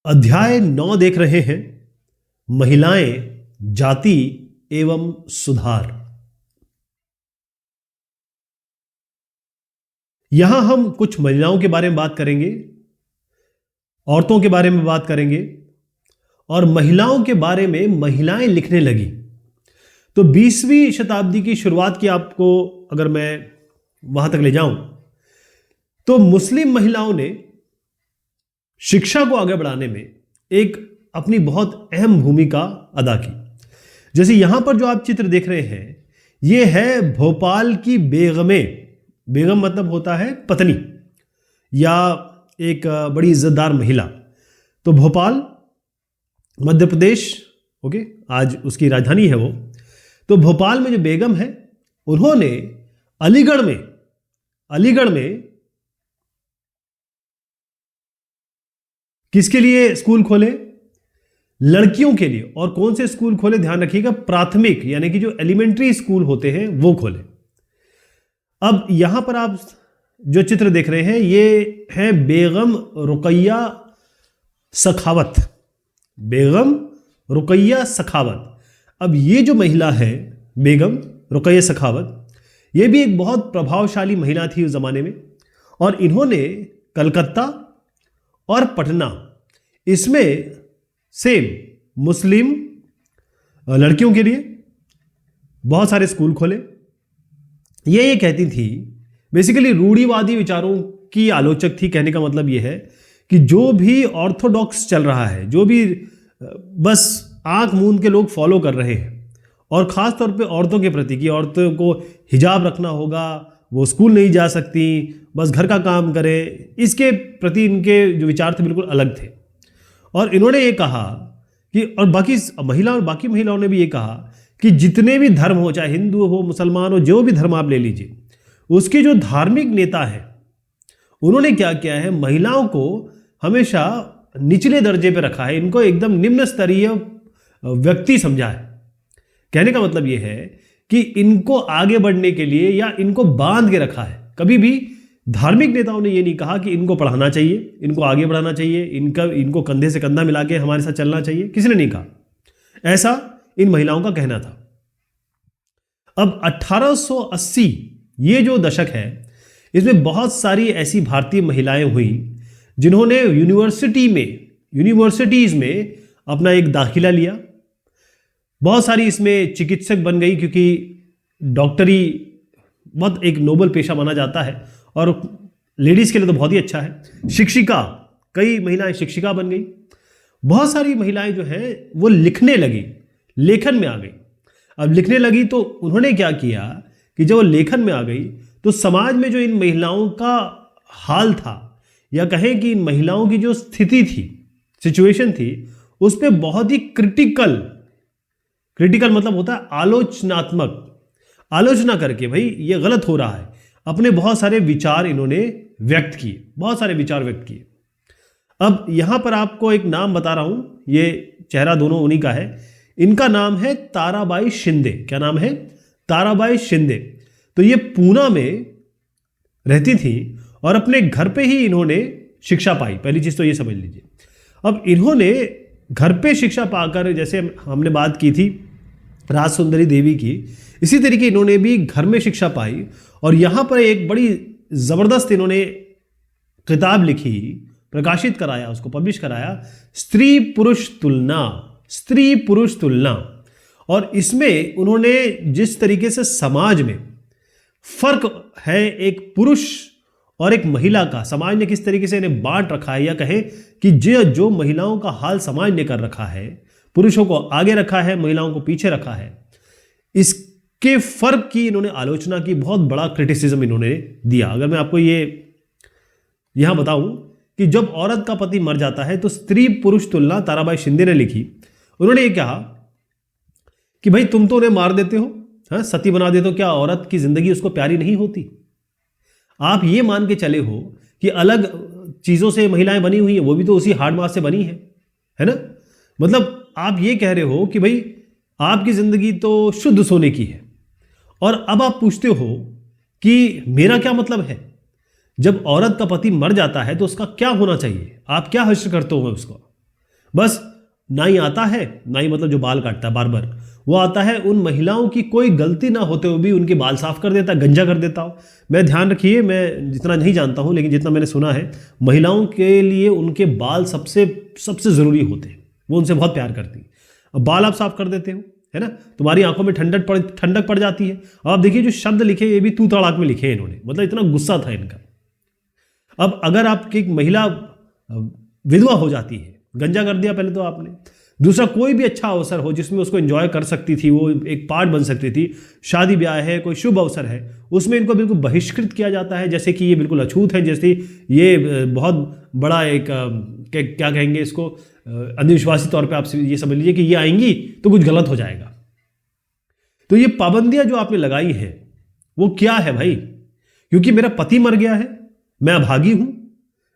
अध्याय 9 देख रहे हैं, महिलाएं, जाति एवं सुधार। यहां हम कुछ महिलाओं के बारे में बात करेंगे, औरतों के बारे में बात करेंगे और महिलाओं के बारे में महिलाएं लिखने लगी। तो 20वीं शताब्दी की शुरुआत की आपको अगर मैं वहां तक ले जाऊं तो मुस्लिम महिलाओं ने शिक्षा को आगे बढ़ाने में एक अपनी बहुत अहम भूमिका अदा की। जैसे यहां पर जो आप चित्र देख रहे हैं, यह है भोपाल की बेगमें। बेगम मतलब होता है पत्नी या एक बड़ी इज्जतदार महिला। तो भोपाल मध्य प्रदेश, ओके, आज उसकी राजधानी है वो। तो भोपाल में जो बेगम है, उन्होंने अलीगढ़ में किसके लिए स्कूल खोले? लड़कियों के लिए। और कौन से स्कूल खोले? ध्यान रखिएगा, प्राथमिक यानी कि जो एलिमेंट्री स्कूल होते हैं वो खोले। अब यहां पर आप जो चित्र देख रहे हैं, ये है बेगम रुकैया सखावत। बेगम रुकैया सखावत। अब ये जो महिला है बेगम रुकैया सखावत, ये भी एक बहुत प्रभावशाली महिला थी उस जमाने में। और इन्होंने कलकत्ता और पटना, इसमें सेम मुस्लिम लड़कियों के लिए बहुत सारे स्कूल खोले। ये कहती थी, बेसिकली रूढ़िवादी विचारों की आलोचक थी। कहने का मतलब ये है कि जो भी ऑर्थोडॉक्स चल रहा है, जो भी बस आंख मूंद के लोग फॉलो कर रहे हैं, और खास तौर पे औरतों के प्रति कि औरतों को हिजाब रखना होगा, वो स्कूल नहीं जा सकती, बस घर का काम करे, इसके प्रति इनके जो विचार थे बिल्कुल अलग थे। और इन्होंने ये कहा कि, और बाकी महिलाओं ने भी ये कहा कि जितने भी धर्म हो, चाहे हिंदू हो, मुसलमान हो, जो भी धर्म आप ले लीजिए, उसके जो धार्मिक नेता है, उन्होंने क्या किया है, महिलाओं को हमेशा निचले दर्जे पे रखा है, इनको एकदम निम्न स्तरीय व्यक्ति समझा है। कहने का मतलब ये है कि इनको आगे बढ़ने के लिए या इनको बांध के रखा है। कभी भी धार्मिक नेताओं ने ये नहीं कहा कि इनको पढ़ाना चाहिए, इनको आगे बढ़ाना चाहिए, इनको कंधे से कंधा मिला के हमारे साथ चलना चाहिए, किसी ने नहीं कहा। ऐसा इन महिलाओं का कहना था। अब 1880 ये जो दशक है, इसमें बहुत सारी ऐसी भारतीय महिलाएं हुई जिन्होंने यूनिवर्सिटीज में अपना एक दाखिला लिया। बहुत सारी इसमें चिकित्सक बन गई, क्योंकि डॉक्टरी बहुत एक नोबल पेशा माना जाता है और लेडीज के लिए तो बहुत ही अच्छा है। शिक्षिका, कई महिलाएं शिक्षिका बन गई। बहुत सारी महिलाएं जो हैं वो लिखने लगी, लेखन में आ गई। अब लिखने लगी तो उन्होंने क्या किया कि जब वो लेखन में आ गई तो समाज में जो इन महिलाओं का हाल था, या कहें कि इन महिलाओं की जो स्थिति थी, सिचुएशन थी, उस पर बहुत ही क्रिटिकल मतलब होता है आलोचनात्मक, आलोचना करके भाई ये गलत हो रहा है, अपने बहुत सारे विचार इन्होंने व्यक्त किए, बहुत सारे विचार व्यक्त किए। अब यहां पर आपको एक नाम बता रहा हूं, ये चेहरा दोनों उन्हीं का है। इनका नाम है ताराबाई शिंदे। क्या नाम है? ताराबाई शिंदे। तो ये पूना में रहती थी और अपने घर पे ही इन्होंने शिक्षा पाई। पहली चीज तो ये समझ लीजिए। अब इन्होंने घर पे शिक्षा पाकर, जैसे हमने बात की थी राज सुंदरी देवी की, इसी तरीके इन्होंने भी घर में शिक्षा पाई। और यहां पर एक बड़ी जबरदस्त इन्होंने किताब लिखी, प्रकाशित कराया, उसको पब्लिश कराया, स्त्री पुरुष तुलना। और इसमें उन्होंने जिस तरीके से समाज में फर्क है एक पुरुष और एक महिला का, समाज ने किस तरीके से इन्हें बांट रखा है, या कहें कि जो महिलाओं का हाल समाज ने कर रखा है, पुरुषों को आगे रखा है, महिलाओं को पीछे रखा है, इसके फर्क की इन्होंने आलोचना की। बहुत बड़ा क्रिटिसिज्म इन्होंने दिया। अगर मैं आपको ये यहां बताऊं कि जब औरत का पति मर जाता है तो स्त्री पुरुष तुलना ताराबाई शिंदे ने लिखी। उन्होंने ये कहा कि भाई तुम तो उन्हें मार देते हो, हाँ, सती बना देते हो, क्या औरत की जिंदगी उसको प्यारी नहीं होती? आप ये मान के चले हो कि अलग चीजों से महिलाएं बनी हुई हैं, वो भी तो उसी हार्ड मास से बनी है ना? मतलब आप ये कह रहे हो कि भाई आपकी जिंदगी तो शुद्ध सोने की है, और अब आप पूछते हो कि मेरा क्या मतलब है? जब औरत का पति मर जाता है तो उसका क्या होना चाहिए, आप क्या हश्र करते हो उसको, बस नाई आता है, नाई मतलब जो बाल काटता है बार्बर, वो आता है, उन महिलाओं की कोई गलती ना होते हुए भी उनके बाल साफ कर देता है, गंजा कर देता हो। मैं ध्यान रखिए, मैं जितना नहीं जानता हूं लेकिन जितना मैंने सुना है, महिलाओं के लिए उनके बाल सबसे सबसे जरूरी होते हैं, वो उनसे बहुत प्यार करती है। अब बाल आप साफ कर देते हो, है ना, तुम्हारी आंखों में ठंडक पड़ जाती है। अब आप देखिए जो शब्द लिखे ये भी तू तड़ाक में लिखे हैं इन्होंने, मतलब इतना गुस्सा था इनका। अब अगर आपकी महिला विधवा हो जाती है, गंजा कर दिया पहले तो आपने, दूसरा कोई भी अच्छा अवसर हो जिसमें उसको एंजॉय कर सकती थी, वो एक पार्ट बन सकती थी, शादी ब्याह है, कोई शुभ अवसर है, उसमें इनको बिल्कुल बहिष्कृत किया जाता है, जैसे कि ये बिल्कुल अछूत है, जैसे ये बहुत बड़ा एक क्या कहेंगे इसको, अंधविश्वासी तौर पे आप ये समझ लीजिए कि ये आएंगी तो कुछ गलत हो जाएगा। तो ये पाबंदियां जो आपने लगाई हैं वो क्या है भाई? क्योंकि मेरा पति मर गया है, मैं अभागी हूं,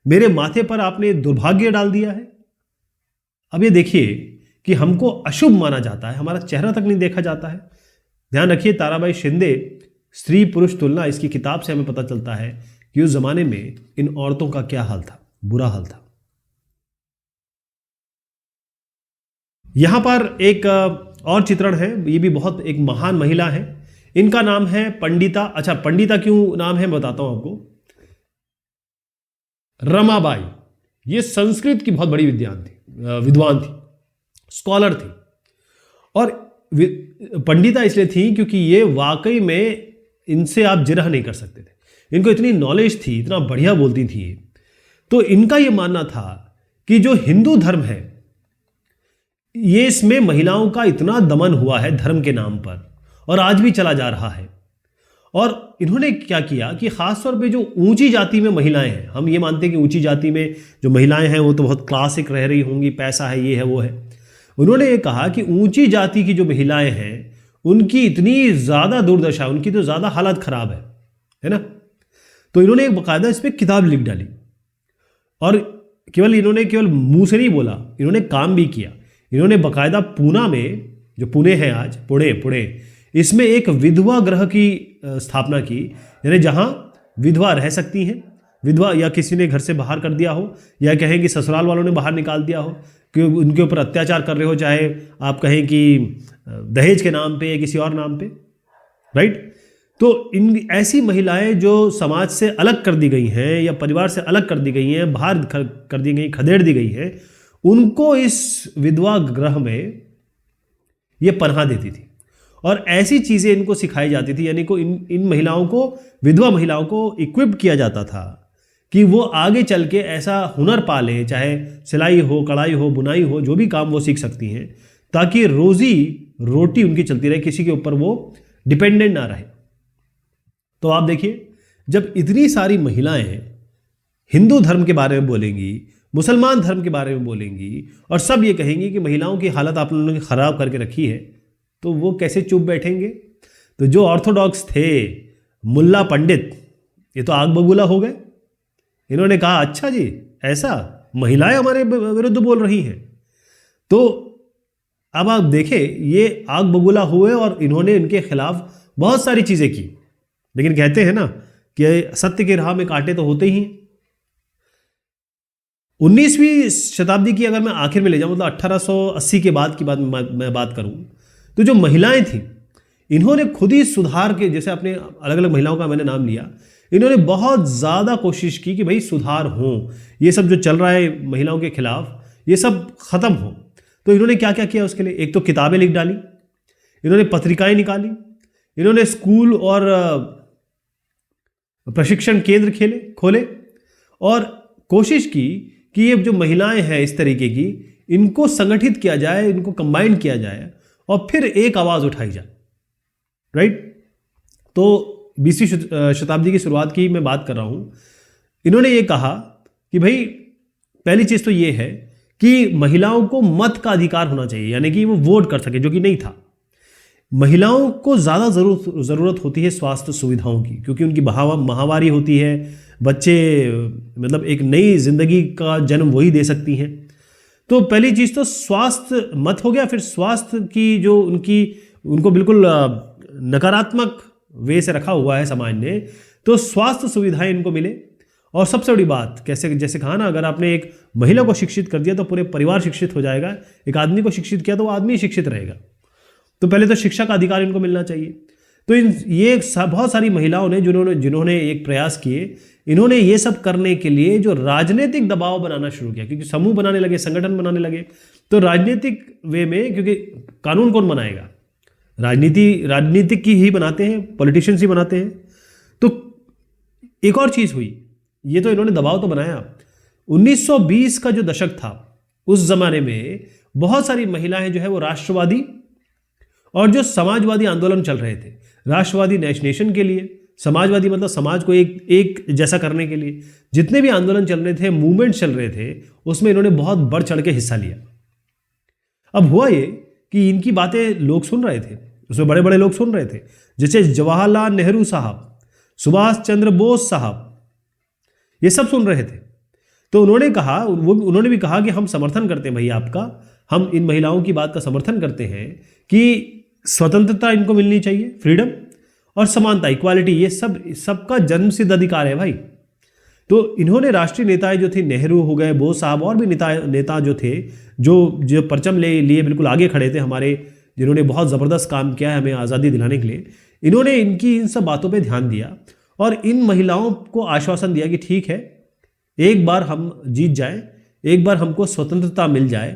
मेरे माथे पर आपने दुर्भाग्य डाल दिया है। अब ये देखिए कि हमको अशुभ माना जाता है, हमारा चेहरा तक नहीं देखा जाता है। ध्यान रखिए, ताराबाई शिंदे स्त्री पुरुष तुलना, इसकी किताब से हमें पता चलता है कि उस जमाने में इन औरतों का क्या हाल था, बुरा हाल था। यहां पर एक और चित्रण है, ये भी बहुत एक महान महिला है, इनका नाम है पंडिता। अच्छा, पंडिता क्यों नाम है बताता हूं आपको। रमाबाई, ये संस्कृत की बहुत बड़ी विद्वान थी, स्कॉलर थी। और पंडिता इसलिए थी क्योंकि ये वाकई में इनसे आप जिरह नहीं कर सकते थे, इनको इतनी नॉलेज थी, इतना बढ़िया बोलती थी। तो इनका यह मानना था कि जो हिंदू धर्म है ये, इसमें महिलाओं का इतना दमन हुआ है धर्म के नाम पर, और आज भी चला जा रहा है। और इन्होंने क्या किया कि खासतौर पे जो ऊंची जाति में महिलाएं हैं, हम ये मानते हैं कि ऊंची जाति में जो महिलाएं हैं वो तो बहुत क्लासिक रह रही होंगी, पैसा है, ये है, वो है। उन्होंने ये कहा कि ऊंची जाति की जो महिलाएं हैं उनकी इतनी ज़्यादा दुर्दशा, उनकी तो ज़्यादा हालत खराब है ना। तो इन्होंने एक बाकायदा इस पर किताब लिख डाली, और इन्होंने केवल मुंह से नहीं बोला, इन्होंने काम भी किया। इन्होंने बाकायदा पूना में, जो पुणे है आज, पुणे, इसमें एक विधवा गृह की स्थापना की, यानी जहां विधवा रह सकती हैं, विधवा या किसी ने घर से बाहर कर दिया हो, या कहें कि ससुराल वालों ने बाहर निकाल दिया हो कि उनके ऊपर अत्याचार कर रहे हो, चाहे आप कहें कि दहेज के नाम पे या किसी और नाम पे, राइट। तो इन ऐसी महिलाएं जो समाज से अलग कर दी गई हैं या परिवार से अलग कर दी गई हैं, बाहर कर दी गई, खदेड़ दी गई हैं, उनको इस विधवा गृह में ये पनाह देती थी और ऐसी चीज़ें इनको सिखाई जाती थी, यानी को इन महिलाओं को, विधवा महिलाओं को इक्विप किया जाता था कि वो आगे चल के ऐसा हुनर पा लें, चाहे सिलाई हो, कढ़ाई हो, बुनाई हो, जो भी काम वो सीख सकती हैं, ताकि रोजी रोटी उनकी चलती रहे, किसी के ऊपर वो डिपेंडेंट ना रहे। तो आप देखिए, जब इतनी सारी महिलाएं हिंदू धर्म के बारे में बोलेंगी, मुसलमान धर्म के बारे में बोलेंगी, और सब ये कहेंगी कि महिलाओं की हालत आप लोगों ने खराब करके रखी है, तो वो कैसे चुप बैठेंगे? तो जो ऑर्थोडॉक्स थे, मुल्ला पंडित, ये तो आग बबूला हो गए। इन्होंने कहा अच्छा जी, ऐसा महिलाएं हमारे विरुद्ध बोल रही हैं। तो अब आप देखें, ये आग बबूला हुए और इन्होंने इनके खिलाफ बहुत सारी चीजें की, लेकिन कहते हैं ना कि सत्य की राह में कांटे तो होते ही। 19वीं शताब्दी की अगर मैं आखिर में ले जाऊं, मतलब 1880 के बाद की बात मैं बात करूं, तो जो महिलाएं थी इन्होंने खुद ही सुधार के, जैसे अपने अलग अलग महिलाओं का मैंने नाम लिया, इन्होंने बहुत ज़्यादा कोशिश की कि भाई सुधार हो, ये सब जो चल रहा है महिलाओं के खिलाफ ये सब ख़त्म हो। तो इन्होंने क्या क्या किया उसके लिए? एक तो किताबें लिख डाली, इन्होंने पत्रिकाएं निकाली, इन्होंने स्कूल और प्रशिक्षण केंद्र खोले, और कोशिश की कि ये जो महिलाएं हैं इस तरीके की, इनको संगठित किया जाए, इनको कंबाइन किया जाए और फिर एक आवाज़ उठाई जाए, राइट। तो 20वीं शताब्दी की शुरुआत की मैं बात कर रहा हूं। इन्होंने ये कहा कि भाई पहली चीज़ तो ये है कि महिलाओं को मत का अधिकार होना चाहिए, यानी कि वो वोट कर सके, जो कि नहीं था। महिलाओं को ज़्यादा ज़रूरत होती है स्वास्थ्य सुविधाओं की, क्योंकि उनकी माहवारी होती है, बच्चे मतलब एक नई जिंदगी का जन्म वही दे सकती हैं। तो पहली चीज़ तो स्वास्थ्य मत हो गया। फिर स्वास्थ्य की जो उनको बिल्कुल नकारात्मक वे से रखा हुआ है समाज ने, तो स्वास्थ्य सुविधाएं इनको मिले। और सबसे बड़ी बात, कैसे, जैसे कहा ना, अगर आपने एक महिला को शिक्षित कर दिया तो पूरे परिवार शिक्षित हो जाएगा, एक आदमी को शिक्षित किया तो वो आदमी शिक्षित रहेगा। तो पहले तो शिक्षा का अधिकार इनको मिलना चाहिए। तो बहुत सारी महिलाओं ने जिन्होंने एक प्रयास किए, इन्होंने ये सब करने के लिए जो राजनीतिक दबाव बनाना शुरू किया, क्योंकि समूह बनाने लगे, संगठन बनाने लगे, तो राजनीतिक वे में, क्योंकि कानून कौन बनाएगा, राजनीतिक की ही बनाते हैं, पॉलिटिशियंस ही बनाते हैं। तो एक और चीज हुई, ये तो इन्होंने दबाव तो बनाया। 1920 का जो दशक था, उस जमाने में बहुत सारी महिलाएं जो है वो राष्ट्रवादी और जो समाजवादी आंदोलन चल रहे थे, राष्ट्रवादी नेशन के लिए, समाजवादी मतलब समाज को एक जैसा करने के लिए, जितने भी आंदोलन चल रहे थे, मूवमेंट चल रहे थे, उसमें इन्होंने बहुत बढ़ चढ़ के हिस्सा लिया। अब हुआ ये कि इनकी बातें लोग सुन रहे थे, उसमें बड़े बड़े लोग सुन रहे थे, जैसे जवाहरलाल नेहरू साहब, सुभाष चंद्र बोस साहब, ये सब सुन रहे थे। तो उन्होंने भी कहा कि हम समर्थन करते हैं भैया आपका, हम इन महिलाओं की बात का समर्थन करते हैं कि स्वतंत्रता इनको मिलनी चाहिए, फ्रीडम और समानता, इक्वालिटी, ये सबका जन्मसिद्ध अधिकार है भाई। तो इन्होंने राष्ट्रीय नेताएं जो थे, नेहरू हो गए, बोस साहब, और भी नेता जो थे, जो परचम लिए बिल्कुल आगे खड़े थे हमारे, जिन्होंने बहुत ज़बरदस्त काम किया है हमें आज़ादी दिलाने के लिए, इन्होंने इन सब बातों पे ध्यान दिया और इन महिलाओं को आश्वासन दिया कि ठीक है, एक बार हम जीत जाएं, एक बार हमको स्वतंत्रता मिल जाए,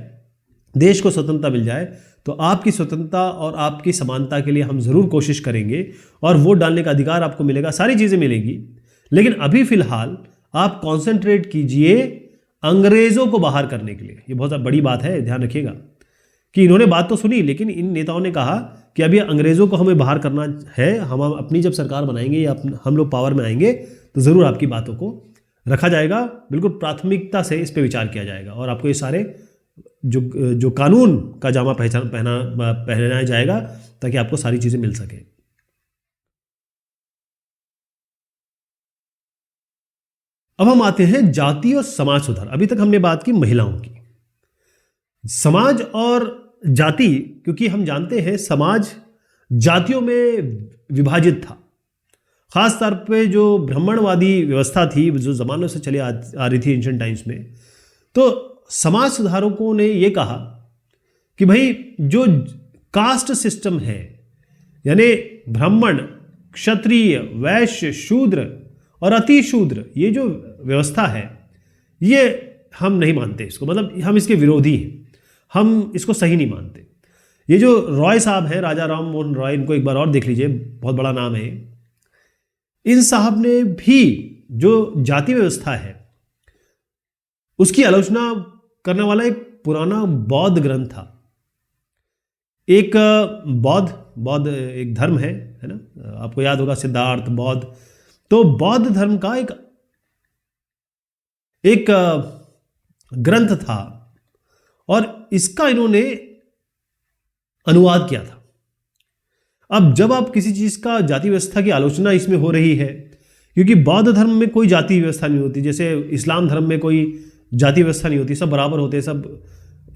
देश को स्वतंत्रता मिल जाए, तो आपकी स्वतंत्रता और आपकी समानता के लिए हम ज़रूर कोशिश करेंगे और वोट डालने का अधिकार आपको मिलेगा, सारी चीज़ें मिलेंगी। लेकिन अभी फ़िलहाल आप कॉन्सेंट्रेट कीजिए अंग्रेज़ों को बाहर करने के लिए। ये बहुत बड़ी बात है, ध्यान रखिएगा कि इन्होंने बात तो सुनी, लेकिन इन नेताओं ने कहा कि अभी अंग्रेज़ों को हमें बाहर करना है, हम अपनी जब सरकार बनाएंगे या हम लोग पावर में आएंगे तो ज़रूर आपकी बातों को रखा जाएगा, बिल्कुल प्राथमिकता से इस पर विचार किया जाएगा और आपको ये सारे जो कानून का जामा पहनाया जाएगा ताकि आपको सारी चीजें मिल सके। अब हम आते हैं जाति और समाज सुधार। अभी तक हमने बात की महिलाओं की, समाज और जाति, क्योंकि हम जानते हैं समाज जातियों में विभाजित था, खास तौर पे जो ब्राह्मणवादी व्यवस्था थी जो जमानों से चली आ रही थी एंशिएंट टाइम्स में। तो समाज सुधारकों ने यह कहा कि भाई जो कास्ट सिस्टम है, यानी ब्राह्मण, क्षत्रिय, वैश्य, शूद्र और अति शूद्र, ये जो व्यवस्था है ये हम नहीं मानते इसको, मतलब हम इसके विरोधी हैं, हम इसको सही नहीं मानते। ये जो रॉय साहब हैं, राजा राम मोहन रॉय, इनको एक बार और देख लीजिए, बहुत बड़ा नाम है। इन साहब ने भी जो जाति व्यवस्था है उसकी आलोचना करने वाला एक पुराना बौद्ध ग्रंथ था। एक बौद्ध एक धर्म है ना, आपको याद होगा सिद्धार्थ बौद्ध। तो बौद्ध धर्म का एक ग्रंथ था और इसका इन्होंने अनुवाद किया था। अब जब आप किसी चीज का जाति व्यवस्था की आलोचना इसमें हो रही है, क्योंकि बौद्ध धर्म में कोई जाति व्यवस्था नहीं होती, जैसे इस्लाम धर्म में कोई जाति व्यवस्था नहीं होती, सब बराबर होते हैं, सब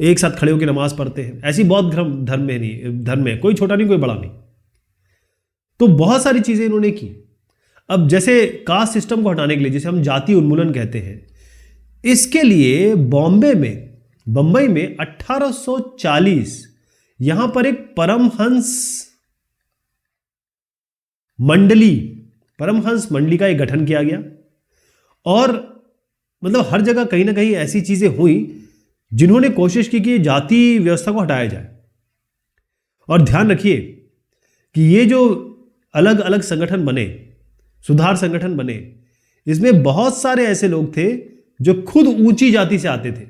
एक साथ खड़े होकर नमाज पढ़ते हैं। ऐसी बौद्ध धर्म में कोई छोटा नहीं कोई बड़ा नहीं। तो बहुत सारी चीजें इन्होंने की। अब जैसे कास्ट सिस्टम को हटाने के लिए, जिसे हम जाति उन्मूलन कहते हैं, इसके लिए बंबई में 1840 यहां पर एक परमहंस मंडली का एक गठन किया गया और मतलब हर जगह कहीं ना कहीं ऐसी चीजें हुई जिन्होंने कोशिश की कि जाति व्यवस्था को हटाया जाए। और ध्यान रखिए कि ये जो अलग अलग संगठन बने, सुधार संगठन बने, इसमें बहुत सारे ऐसे लोग थे जो खुद ऊंची जाति से आते थे,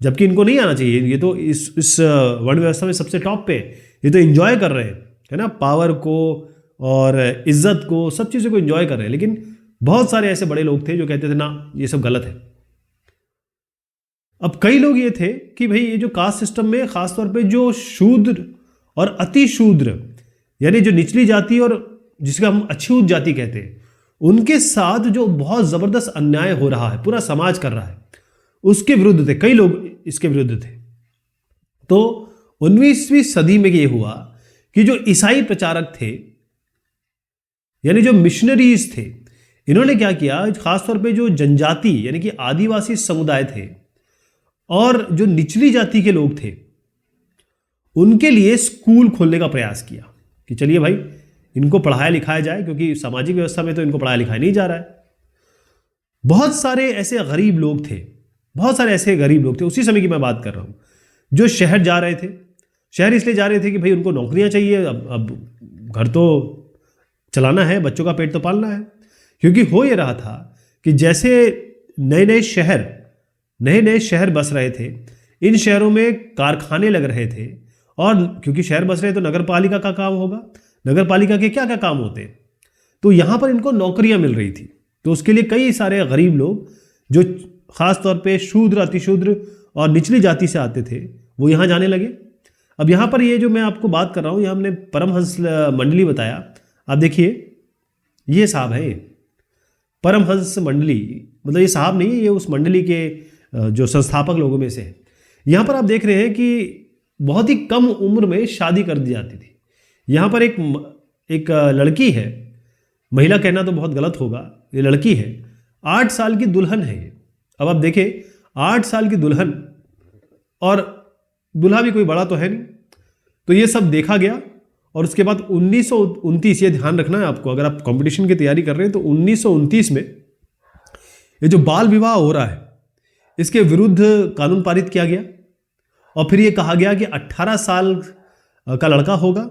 जबकि इनको नहीं आना चाहिए। ये तो इस वर्ण व्यवस्था में सबसे टॉप पे, ये तो एंजॉय कर रहे हैं, है ना, पावर को और इज्जत को, सब चीज़ों को एंजॉय कर रहे हैं। लेकिन बहुत सारे ऐसे बड़े लोग थे जो कहते थे ना ये सब गलत है। अब कई लोग ये थे कि भाई ये जो कास्ट सिस्टम में खासतौर पे जो शूद्र और अति शूद्र, यानी जो निचली जाति और जिसका हम अछूत जाति कहते हैं, उनके साथ जो बहुत जबरदस्त अन्याय हो रहा है, पूरा समाज कर रहा है, उसके विरुद्ध थे। कई लोग इसके विरुद्ध थे। तो 19वीं सदी में यह हुआ कि जो ईसाई प्रचारक थे, यानी जो मिशनरीज थे, इन्होंने क्या किया, खासतौर पे जो जनजाति यानी कि आदिवासी समुदाय थे और जो निचली जाति के लोग थे, उनके लिए स्कूल खोलने का प्रयास किया कि चलिए भाई इनको पढ़ाया लिखाया जाए, क्योंकि सामाजिक व्यवस्था में तो इनको पढ़ाया लिखाया नहीं जा रहा है। बहुत सारे ऐसे गरीब लोग थे, बहुत सारे ऐसे गरीब लोग थे, उसी समय की मैं बात कर रहा हूं, जो शहर जा रहे थे। शहर इसलिए जा रहे थे कि भाई उनको नौकरियां चाहिए, अब घर तो चलाना है, बच्चों का पेट तो पालना है। क्योंकि हो ये रहा था कि जैसे नए नए शहर बस रहे थे, इन शहरों में कारखाने लग रहे थे, और क्योंकि शहर बस रहे तो नगर पालिका का काम होगा, नगर पालिका के क्या क्या काम होते हैं, तो यहाँ पर इनको नौकरियां मिल रही थी। तो उसके लिए कई सारे गरीब लोग जो खास तौर पे शूद्र, अतिशूद्र और निचली जाति से आते थे, वो यहाँ जाने लगे। अब यहाँ पर ये जो मैं आपको बात कर रहा हूँ, यहाँ हमने परमहंस मंडली बताया। आप देखिए ये साहब है, परमहंस मंडली, मतलब ये साहब नहीं, ये उस मंडली के जो संस्थापक लोगों में से है। यहाँ पर आप देख रहे हैं कि बहुत ही कम उम्र में शादी कर दी जाती थी। यहाँ पर एक लड़की है, महिला कहना तो बहुत गलत होगा, ये लड़की है, 8 साल की दुल्हन है ये। अब आप देखें 8 साल की दुल्हन, और दूल्हा भी कोई बड़ा तो है नहीं। तो ये सब देखा गया, और उसके बाद 1929, ये ध्यान रखना है आपको, अगर आप कंपटीशन की तैयारी कर रहे हैं तो 1929 में ये जो बाल विवाह हो रहा है, इसके विरुद्ध कानून पारित किया गया। और फिर ये कहा गया कि 18 साल का लड़का होगा,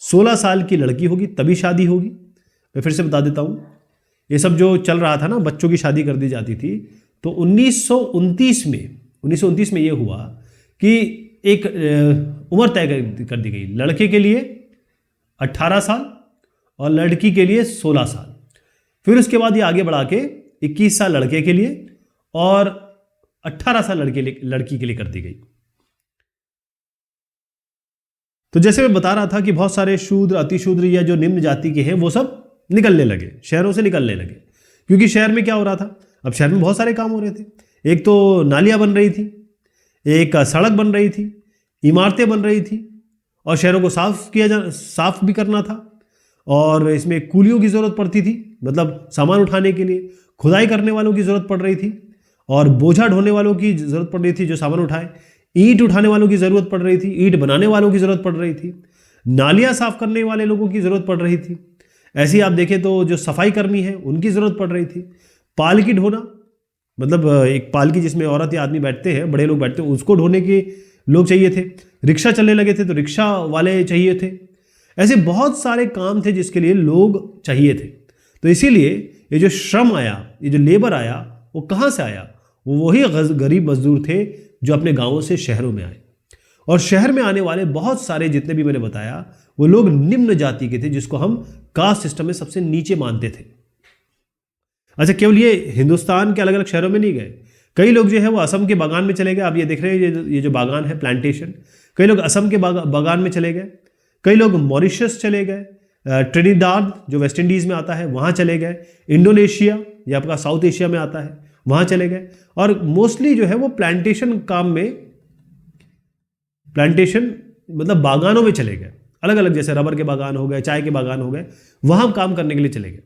16 साल की लड़की होगी, तभी शादी होगी। मैं फिर से बता देता हूँ, ये सब जो चल रहा था ना, बच्चों की शादी कर दी जाती थी, तो 1929 में ये हुआ कि एक उम्र तय कर दी गई, लड़के के लिए 18 साल और लड़की के लिए 16 साल। फिर उसके बाद ये आगे बढ़ा के 21 साल लड़के के लिए और 18 साल लड़की के लिए कर दी गई। तो जैसे मैं बता रहा था कि बहुत सारे शूद्र, अतिशूद्र या जो निम्न जाति के हैं, वो सब निकलने लगे, शहरों से निकलने लगे। क्योंकि शहर में क्या हो रहा था, अब शहर में बहुत सारे काम हो रहे थे। एक तो नालियां बन रही थी, एक सड़क बन रही थी, इमारतें बन रही थी, और शहरों को साफ भी करना था। और इसमें कूलियों की जरूरत पड़ती थी, मतलब सामान उठाने के लिए खुदाई करने वालों की जरूरत पड़ रही थी, और बोझा ढोने वालों की जरूरत पड़ रही थी जो सामान उठाए, ईंट उठाने वालों की जरूरत पड़ रही थी, ईंट बनाने वालों की जरूरत पड़ रही थी, नालियां साफ करने वाले लोगों की जरूरत पड़ रही थी। ऐसे ही आप देखें तो जो सफाई कर्मी है उनकी जरूरत पड़ रही थी। पालकी ढोना, मतलब एक पालकी जिसमें औरत या आदमी बैठते हैं, बड़े लोग बैठते हैं, उसको ढोने के लोग चाहिए थे। रिक्शा चलने लगे थे तो रिक्शा वाले चाहिए थे। ऐसे बहुत सारे काम थे जिसके लिए लोग चाहिए थे। तो इसीलिए ये जो श्रम आया, ये जो लेबर आया, वो कहाँ से आया? वो वही गरीब मजदूर थे जो अपने गांवों से शहरों में आए। और शहर में आने वाले बहुत सारे जितने भी मैंने बताया, वो लोग निम्न जाति के थे, जिसको हम कास्ट सिस्टम में सबसे नीचे मानते थे। अच्छा, केवल ये हिंदुस्तान के अलग अलग शहरों में नहीं गए, कई लोग जो है वो असम के बागान में चले गए। आप ये देख रहे हैं, ये जो बागान है, प्लांटेशन, कई लोग असम के बागान में चले गए, कई लोग मॉरिशस चले गए, ट्रिनिडाद जो वेस्ट इंडीज में आता है वहां चले गए, इंडोनेशिया या आपका साउथ एशिया में आता है वहां चले गए। और मोस्टली जो है वो प्लांटेशन काम में, प्लांटेशन मतलब बागानों में चले गए, अलग अलग, जैसे रबर के बागान हो गए, चाय के बागान हो गए, वहां काम करने के लिए चले गए।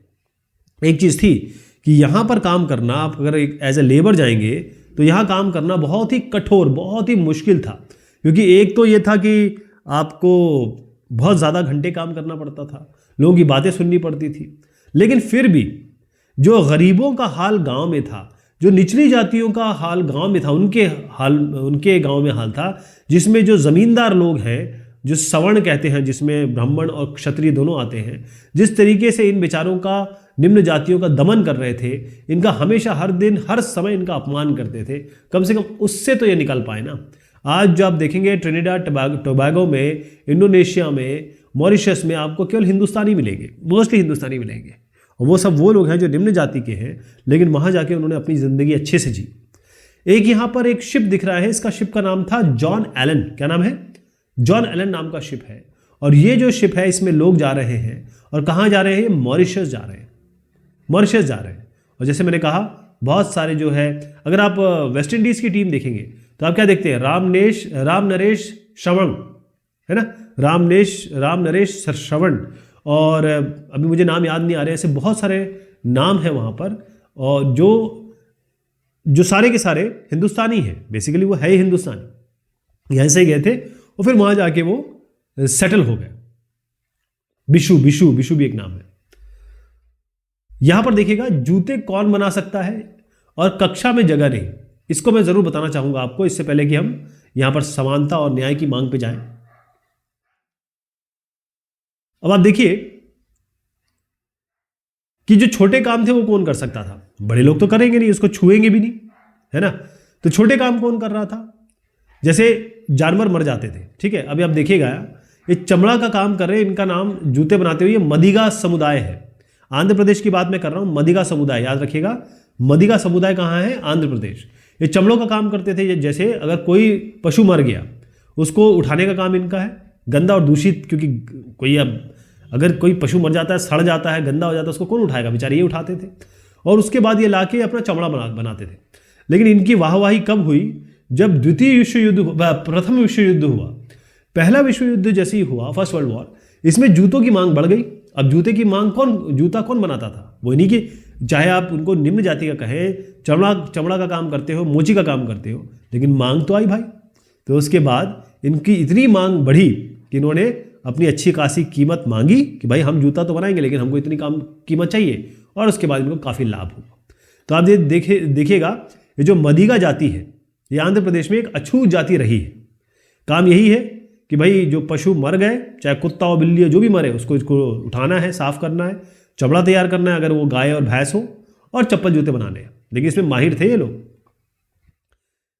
एक चीज थी कि यहां पर काम करना, आप अगर एज ए लेबर जाएंगे तो यहां काम करना बहुत ही कठोर, बहुत ही मुश्किल था। क्योंकि एक तो ये था कि आपको बहुत ज़्यादा घंटे काम करना पड़ता था, लोगों की बातें सुननी पड़ती थी, लेकिन फिर भी जो गरीबों का हाल गांव में था, जो निचली जातियों का हाल गांव में था, उनके गांव में हाल था, जिसमें जो जमींदार लोग हैं, जो सवर्ण कहते हैं, जिसमें ब्राह्मण और क्षत्रिय दोनों आते हैं, जिस तरीके से इन बेचारों का, निम्न जातियों का दमन कर रहे थे, इनका हमेशा हर दिन हर समय इनका अपमान करते थे, कम से कम उससे तो ये निकल पाए ना। आज जो आप देखेंगे ट्रिनिडाद टोबैगो में, इंडोनेशिया में, मॉरिशस में, आपको केवल हिंदुस्तानी मिलेंगे, मोस्टली हिंदुस्तानी मिलेंगे। और वो सब वो लोग हैं जो निम्न जाति के हैं, लेकिन वहाँ जाके उन्होंने अपनी ज़िंदगी अच्छे से जी। एक यहाँ पर एक शिप दिख रहा है, इसका शिप का नाम था जॉन एलन। क्या नाम है? जॉन एलन नाम का शिप है। और ये जो शिप है, इसमें लोग जा रहे हैं, और कहाँ जा रहे हैं? मॉरिशस जा रहे हैं, मॉरिशस जा रहे हैं। और जैसे मैंने कहा, बहुत सारे जो है, अगर आप वेस्ट इंडीज़ की टीम देखेंगे तो आप क्या देखते हैं? राम नरेश श्रवण, है ना, राम नरेश श्रवण, और अभी मुझे नाम याद नहीं आ रहे, ऐसे बहुत सारे नाम है वहाँ पर, और जो सारे के सारे हिंदुस्तानी हैं, बेसिकली वो है ही हिंदुस्तानी, यहाँ से ही गए थे और फिर वहाँ जाके वो सेटल हो गए। बिशु बिशु बिशु भी एक नाम है। यहां पर देखिएगा जूते कौन बना सकता है और कक्षा में जगह नहीं, इसको मैं जरूर बताना चाहूंगा आपको, इससे पहले कि हम यहां पर समानता और न्याय की मांग पे जाएं। अब आप देखिए कि जो छोटे काम थे वो कौन कर सकता था, बड़े लोग तो करेंगे नहीं, उसको छुएंगे भी नहीं, है ना। तो छोटे काम कौन कर रहा था, जैसे जानवर मर जाते थे, ठीक है। अभी आप देखिएगा ये चमड़ा का काम कर रहे हैं, इनका नाम जूते बनाते हुए मदिगा समुदाय है। आंध्र प्रदेश की बात मैं कर रहा हूं, मदिगा समुदाय, याद रखिएगा मदिगा समुदाय कहां है, आंध्र प्रदेश। ये चमड़ों का काम करते थे, जैसे अगर कोई पशु मर गया उसको उठाने का काम इनका है, गंदा और दूषित, क्योंकि कोई अब अगर कोई पशु मर जाता है, सड़ जाता है, गंदा हो जाता है, उसको कौन उठाएगा, बेचारे ये उठाते थे। और उसके बाद ये लाके अपना चमड़ा बनाते थे। लेकिन इनकी वाहवाही कब हुई, जब द्वितीय विश्व युद्ध, प्रथम विश्व युद्ध हुआ, पहला विश्व युद्ध जैसे ही हुआ, फर्स्ट वर्ल्ड वॉर, इसमें जूतों की मांग बढ़ गई। अब जूते की मांग जूता कौन बनाता था, वो नहीं कि चाहे आप उनको निम्न जाति का कहें, चमड़ा का काम करते हो, मोची का काम करते हो, लेकिन मांग तो आई भाई। तो उसके बाद इनकी इतनी मांग बढ़ी कि इन्होंने अपनी अच्छी खासी कीमत मांगी कि भाई हम जूता तो बनाएंगे लेकिन हमको इतनी कीमत चाहिए, और उसके बाद इनको काफ़ी लाभ हुआ। तो आप देखिएगा ये जो मदिगा जाति है, ये आंध्र प्रदेश में एक अछूत जाति रही है। काम यही है कि भाई जो पशु मर गए, चाहे कुत्ता हो बिल्ली हो, जो भी मरे, उसको इसको उठाना है, साफ करना है, चमड़ा तैयार करना है अगर वो गाय और भैंस हो, और चप्पल जूते बनाने हैं। लेकिन इसमें माहिर थे ये लोग।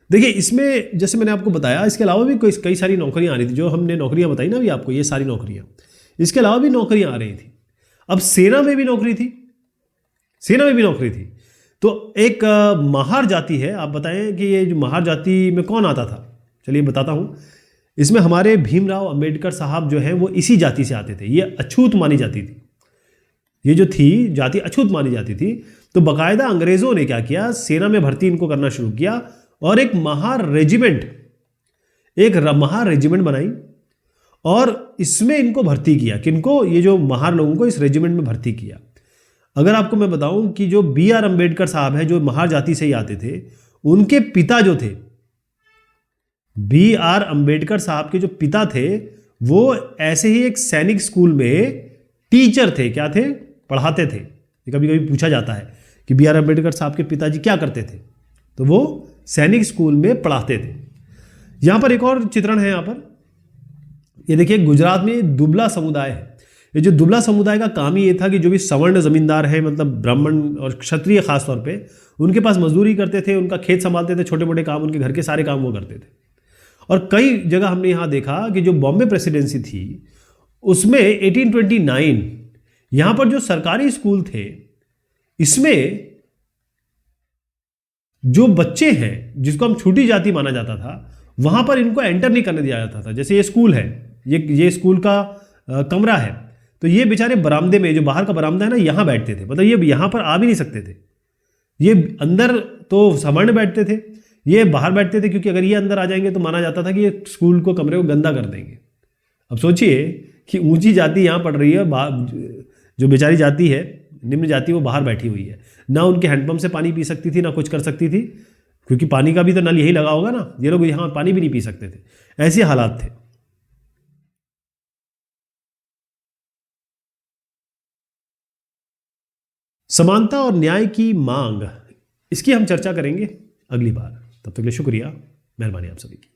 देखिए इसमें जैसे मैंने आपको बताया, इसके अलावा भी कई सारी नौकरियां आ रही थी, जो हमने नौकरियां बताई ना अभी आपको, ये सारी नौकरियां, इसके अलावा भी नौकरियां आ रही थी। अब सेना में भी नौकरी थी, सेना में भी नौकरी थी। तो एक महार जाति है, आप बताएं कि ये जो महार जाति में कौन आता था, चलिए बताता हूं। इसमें हमारे भीमराव अंबेडकर साहब जो हैं वो इसी जाति से आते थे। ये अछूत मानी जाती थी, ये जो थी जाति अछूत मानी जाती थी। तो बाकायदा अंग्रेजों ने क्या किया, सेना में भर्ती इनको करना शुरू किया, और एक महार रेजिमेंट बनाई, और इसमें इनको भर्ती किया। किनको, ये जो महार लोगों को इस रेजिमेंट में भर्ती किया। अगर आपको मैं बताऊं कि जो B.R. अंबेडकर साहब है, जो महार जाति से ही आते थे, उनके पिता जो थे, B.R. अंबेडकर साहब के जो पिता थे, वो ऐसे ही एक सैनिक स्कूल में टीचर थे। क्या थे, पढ़ाते थे। कभी कभी पूछा जाता है कि B.R. अंबेडकर साहब के पिताजी क्या करते थे, तो वो सैनिक स्कूल में पढ़ाते थे। यहां पर एक और चित्रण है, यहां पर ये देखिए, गुजरात में दुबला समुदाय है। ये जो दुबला समुदाय का काम ही ये था कि जो भी सवर्ण जमींदार है, मतलब ब्राह्मण और क्षत्रिय खासतौर पे, उनके पास मजदूरी करते थे, उनका खेत संभालते थे, छोटे मोटे काम, उनके घर के सारे काम वो करते थे। और कई जगह हमने यहाँ देखा कि जो बॉम्बे प्रेसिडेंसी थी उसमें 1829 यहाँ पर जो सरकारी स्कूल थे, इसमें जो बच्चे हैं जिसको हम छोटी जाति माना जाता था, वहां पर इनको एंटर नहीं करने दिया जाता था। जैसे ये स्कूल है, ये स्कूल का कमरा है, तो ये बेचारे बरामदे में, जो बाहर का बरामदा है ना, यहां बैठते थे। मतलब ये यहां पर आ भी नहीं सकते थे। ये अंदर तो सवर्ण बैठते थे, ये बाहर बैठते थे, क्योंकि अगर ये अंदर आ जाएंगे तो माना जाता था कि ये स्कूल को, कमरे को गंदा कर देंगे। अब सोचिए कि ऊंची जाति यहां पढ़ रही है, जो बेचारी जाति है, निम्न जाति, वो बाहर बैठी हुई है। ना उनके हैंडपंप से पानी पी सकती थी, ना कुछ कर सकती थी, क्योंकि पानी का भी तो नल यही लगा होगा ना। ये लोग यहां पानी भी नहीं पी सकते थे, ऐसे हालात थे। समानता और न्याय की मांग, इसकी हम चर्चा करेंगे अगली बार। तब तक के लिए शुक्रिया, मेहरबानी आप सभी की।